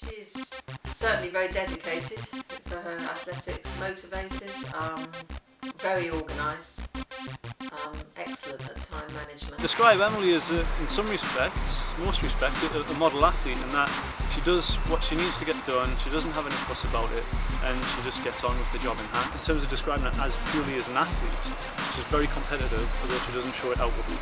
She's certainly very dedicated for her athletics, motivated, very organised, excellent at time management. Describe Emily as, in some respects, most respects, a model athlete in that she does what she needs to get done, she doesn't have any fuss about it, and she just gets on with the job in hand. In terms of describing her as purely as an athlete, she's very competitive, although she doesn't show it outwardly.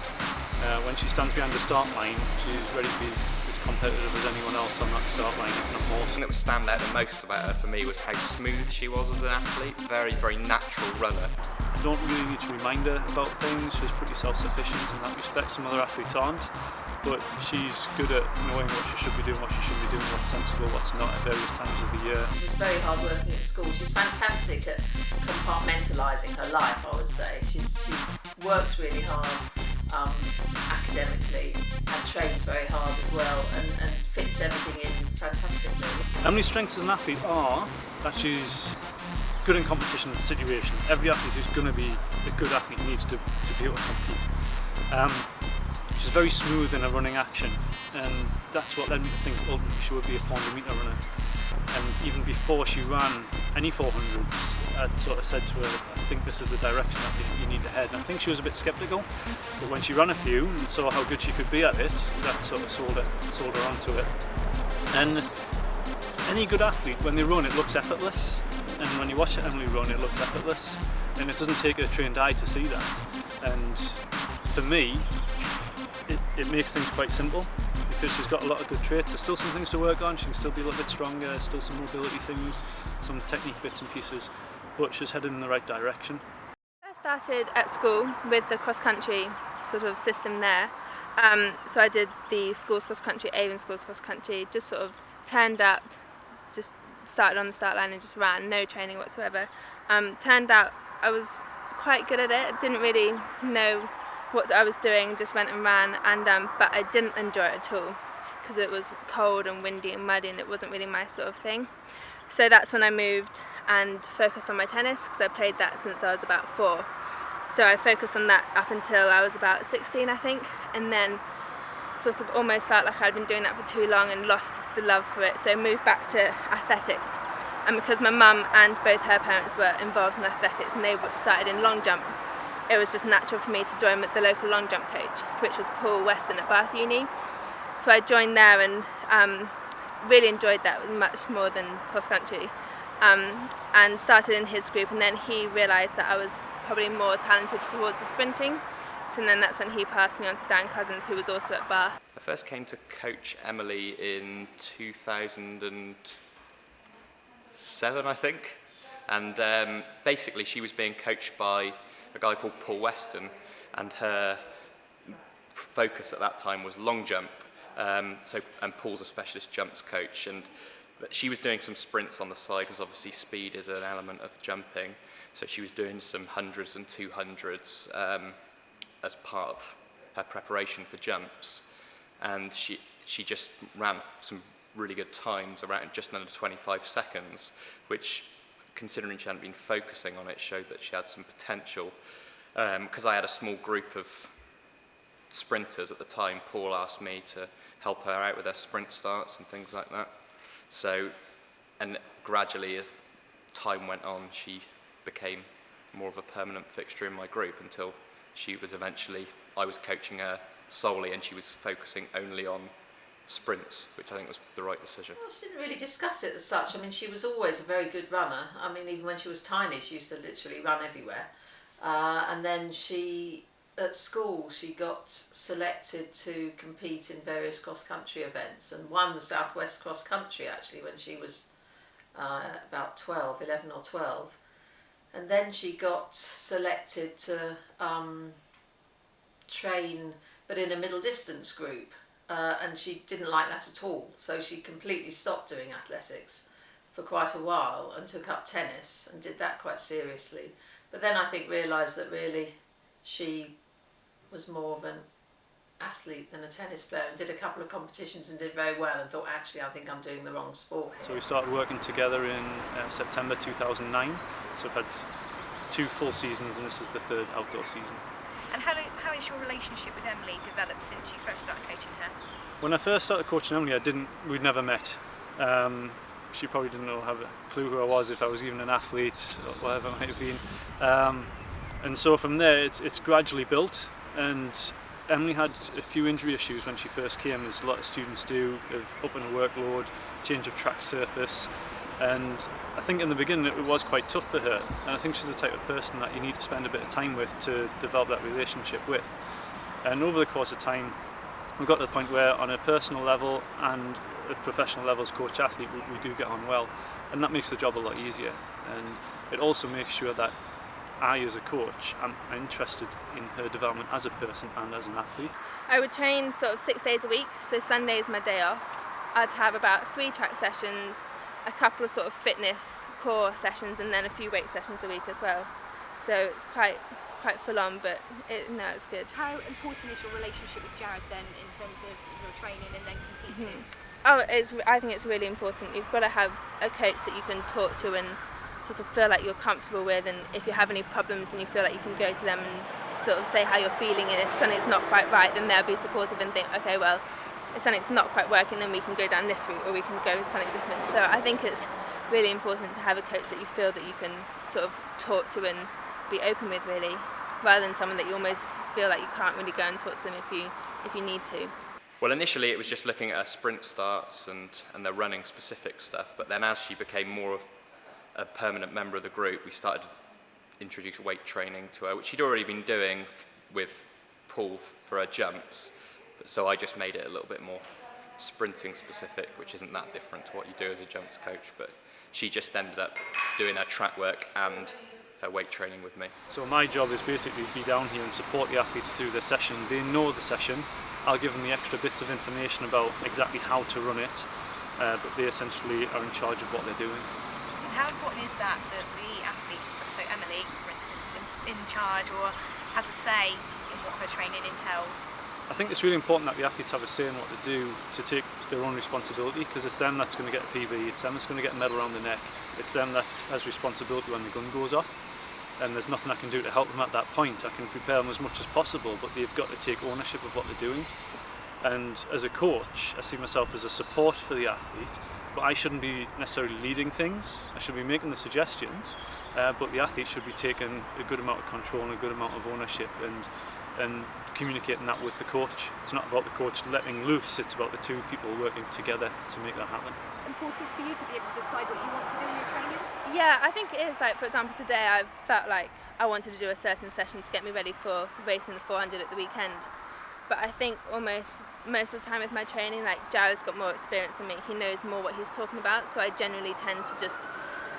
When she stands behind the start line, she's ready to be as competitive as anyone else on that start line, if not more. The thing that would stand out the most about her for me was how smooth she was as an athlete. Very, very natural runner. I don't really need to remind her about things. She's pretty self-sufficient in that respect. Some other athletes aren't, but she's good at knowing what she should be doing, what she shouldn't be doing, what's sensible, what's not at various times of the year. She's very hard working at school. She's fantastic at compartmentalising her life, I would say. She's works really hard academically and trains very hard as well, and fits everything in fantastically. Emily's strengths as an athlete are that she's good in competition situations. Every athlete who's going to be a good athlete needs to be able to compete. She's very smooth in her running action, and that's what led me to think ultimately she would be a 400 metre runner. And even before she ran any 400s, I sort of said to her, I think this is the direction that you need to head. And I think she was a bit sceptical, but when she ran a few and saw how good she could be at it, that sort of sold her onto it. And any good athlete, when they run, it looks effortless. And when you watch Emily run, it looks effortless. And it doesn't take a trained eye to see that. And for me, it makes things quite simple, because she's got a lot of good traits. There's still some things to work on. She can still be a little bit stronger, still some mobility things, some technique bits and pieces, but she's headed in the right direction. I started at school with the cross-country sort of system there. So I did the schools cross-country, Avon schools cross-country, just sort of turned up, just started on the start line and just ran, no training whatsoever. Turned out I was quite good at it. I didn't really know what I was doing, just went and ran, and but I didn't enjoy it at all because it was cold and windy and muddy, and it wasn't really my sort of thing. So that's when I moved and focused on my tennis, because I played that since I was about 4. So I focused on that up until I was about 16, I think, and then sort of almost felt like I'd been doing that for too long and lost the love for it, so I moved back to athletics. And because my mum and both her parents were involved in athletics and they started in long jump, it was just natural for me to join with the local long jump coach, which was Paul Weston at Bath Uni. So I joined there and really enjoyed that much more than cross country, and started in his group, and then he realised that I was probably more talented towards the sprinting. So then that's when he passed me on to Dan Cossins, who was also at Bath. I first came to coach Emily in 2007, I think, and basically she was being coached by a guy called Paul Weston, and her focus at that time was long jump. And Paul's a specialist jumps coach, and she was doing some sprints on the side, because obviously speed is an element of jumping. So she was doing some 100s and 200s as part of her preparation for jumps, and she just ran some really good times, around just under 25 seconds, which, considering she hadn't been focusing on it, showed that she had some potential. Because I had a small group of sprinters at the time, Paul asked me to help her out with her sprint starts and things like that. So, and gradually as time went on, she became more of a permanent fixture in my group, until she was eventually, I was coaching her solely and she was focusing only on sprints, which I think was the right decision. Well, she didn't really discuss it as such. I mean, she was always a very good runner. I mean, even when she was tiny, she used to literally run everywhere. And then at school, she got selected to compete in various cross-country events, and won the Southwest Cross Country actually when she was about 11 or 12. And then she got selected to train, but in a middle distance group. And she didn't like that at all, so she completely stopped doing athletics for quite a while and took up tennis and did that quite seriously. But then I think realised that really she was more of an athlete than a tennis player, and did a couple of competitions and did very well, and thought, actually, I think I'm doing the wrong sport here. So we started working together in September 2009, so I've had 2 full seasons, and this is the 3rd outdoor season. And how has your relationship with Emily developed since you first started coaching her? When I first started coaching Emily, we'd never met. She probably didn't have a clue who I was, if I was even an athlete or whatever it might have been. And so from there it's gradually built, and Emily had a few injury issues when she first came, as a lot of students do, of up in a workload, change of track surface, and I think in the beginning it was quite tough for her, and I think she's the type of person that you need to spend a bit of time with to develop that relationship with. And over the course of time we got to the point where on a personal level and a professional level as coach athlete we do get on well, and that makes the job a lot easier, and it also makes sure that I as a coach am interested in her development as a person and as an athlete. I would train sort of 6 days a week, so Sunday is my day off. I'd have about 3 track sessions, a couple of sort of fitness core sessions, and then a few weight sessions a week as well. So it's quite full on, but it's good. How important is your relationship with Jared then in terms of your training and then competing? I think it's really important. You've got to have a coach that you can talk to and sort of feel like you're comfortable with, and if you have any problems and you feel like you can go to them and sort of say how you're feeling, and if something's not quite right, then they'll be supportive and think, okay, well, if something's not quite working, then we can go down this route or we can go something different. So I think it's really important to have a coach that you feel that you can sort of talk to and be open with, really, rather than someone that you almost feel like you can't really go and talk to them if you need to. Well, initially it was just looking at her sprint starts and the running specific stuff, but then as she became more of a permanent member of the group, we started to introduce weight training to her, which she'd already been doing with Paul for her jumps, so I just made it a little bit more sprinting specific, which isn't that different to what you do as a jumps coach, but she just ended up doing her track work and her weight training with me. So my job is basically to be down here and support the athletes through their session. They know the session, I'll give them the extra bits of information about exactly how to run it, but they essentially are in charge of what they're doing. How important is that the athletes, so Emily, for instance, is in charge or has a say in what her training entails? I think it's really important that the athletes have a say in what they do, to take their own responsibility, because it's them that's going to get a PB, it's them that's going to get a medal around the neck, it's them that has responsibility when the gun goes off, and there's nothing I can do to help them at that point. I can prepare them as much as possible, but they've got to take ownership of what they're doing. And as a coach, I see myself as a support for the athlete, but I shouldn't be necessarily leading things. I should be making the suggestions, but the athlete should be taking a good amount of control and a good amount of ownership and communicating that with the coach. It's not about the coach letting loose, it's about the two people working together to make that happen. Important for you to be able to decide what you want to do in your training? Yeah, I think it is. Like, for example, today I felt like I wanted to do a certain session to get me ready for racing the 400 at the weekend. But I think almost most of the time with my training, like, Jared's got more experience than me. He knows more what he's talking about, so I generally tend to just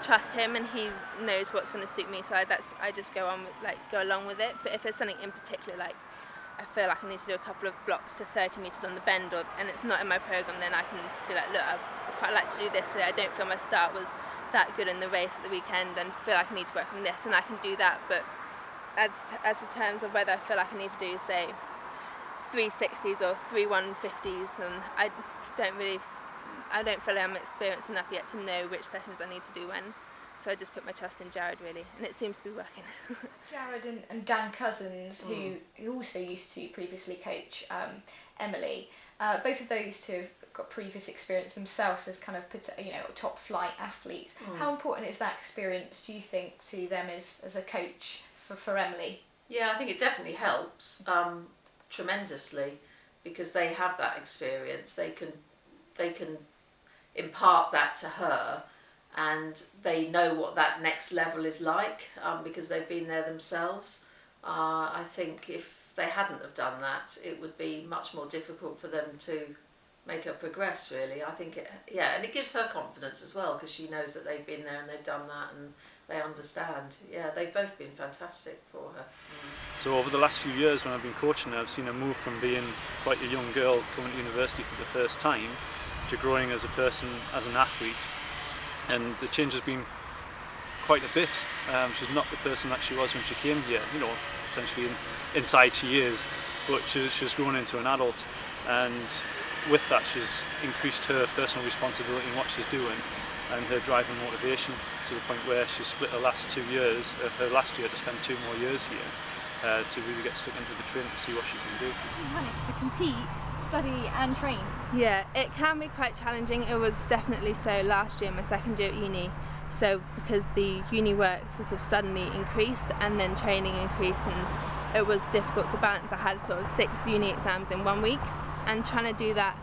trust him, and he knows what's going to suit me. So I just go along with it. But if there's something in particular, like I feel like I need to do a couple of blocks to 30 metres on the bend, and it's not in my programme, then I can be like, look, I'd quite like to do this today. I don't feel my start was that good in the race at the weekend, and feel like I need to work on this, and I can do that. But as in terms of whether I feel like I need to do, say, 360s or 3 150s, and I don't feel like I'm experienced enough yet to know which sessions I need to do when. So I just put my trust in Jared, really, and it seems to be working. Jared and Dan Cossins, who also used to previously coach Emily, both of those two have got previous experience themselves as kind of top flight athletes. How important is that experience, do you think, to them as a coach for Emily? Yeah, I think it definitely helps tremendously, because they have that experience. They can impart that to her, and they know what that next level is like, because they've been there themselves. I think if they hadn't have done that, it would be much more difficult for them to make her progress, really. I think and it gives her confidence as well, because she knows that they've been there and they've done that and they understand. Yeah, they've both been fantastic for her. So over the last few years when I've been coaching her, I've seen her move from being quite a young girl coming to university for the first time to growing as a person, as an athlete, and the change has been quite a bit. She's not the person that she was when she came here, essentially inside she is, but she's grown into an adult, and with that she's increased her personal responsibility in what she's doing and her drive and motivation, to the point where she's split her last 2 years, her last year to spend 2 more years here, to really get stuck into the training to see what she can do. You managed to compete study and train? Yeah, it can be quite challenging. It was definitely so last year, my second year at uni. So because the uni work sort of suddenly increased and then training increased, and it was difficult to balance. I had sort of 6 uni exams in 1 week, and trying to do that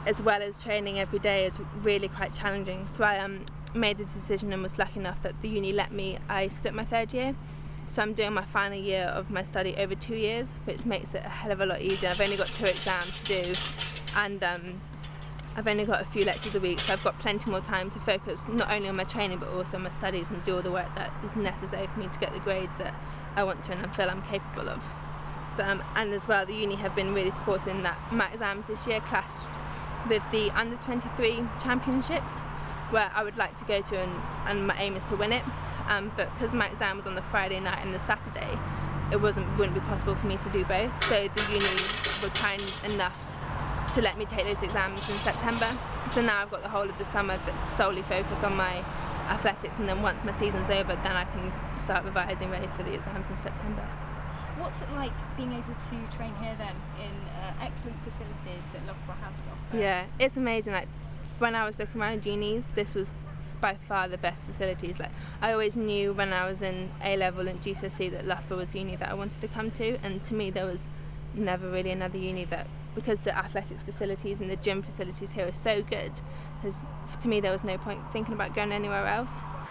as well as training every day is really quite challenging. So I made the decision and was lucky enough that the uni let me. I split my third year, so I'm doing my final year of my study over 2 years, which makes it a hell of a lot easier. I've only got 2 exams to do, and I've only got a few lectures a week, so I've got plenty more time to focus not only on my training but also on my studies and do all the work that is necessary for me to get the grades that I want to and I feel I'm capable of. But, and as well, the uni have been really supportive in that my exams this year clashed with the under 23 championships, where I would like to go to, and my aim is to win it. But because my exam was on the Friday night and the Saturday, it wouldn't be possible for me to do both. So the uni were kind enough to let me take those exams in September. So now I've got the whole of the summer that solely focus on my athletics, and then once my season's over, then I can start revising ready for the exams in September. What's it like being able to train here then in excellent facilities that Loughborough has to offer? Yeah, it's amazing. Like when I was looking around unis, this was by far the best facilities. Like I always knew when I was in A-level and GCSE that Loughborough was the uni that I wanted to come to, and to me there was never really another uni that, because the athletics facilities and the gym facilities here are so good, to me there was no point thinking about going anywhere else.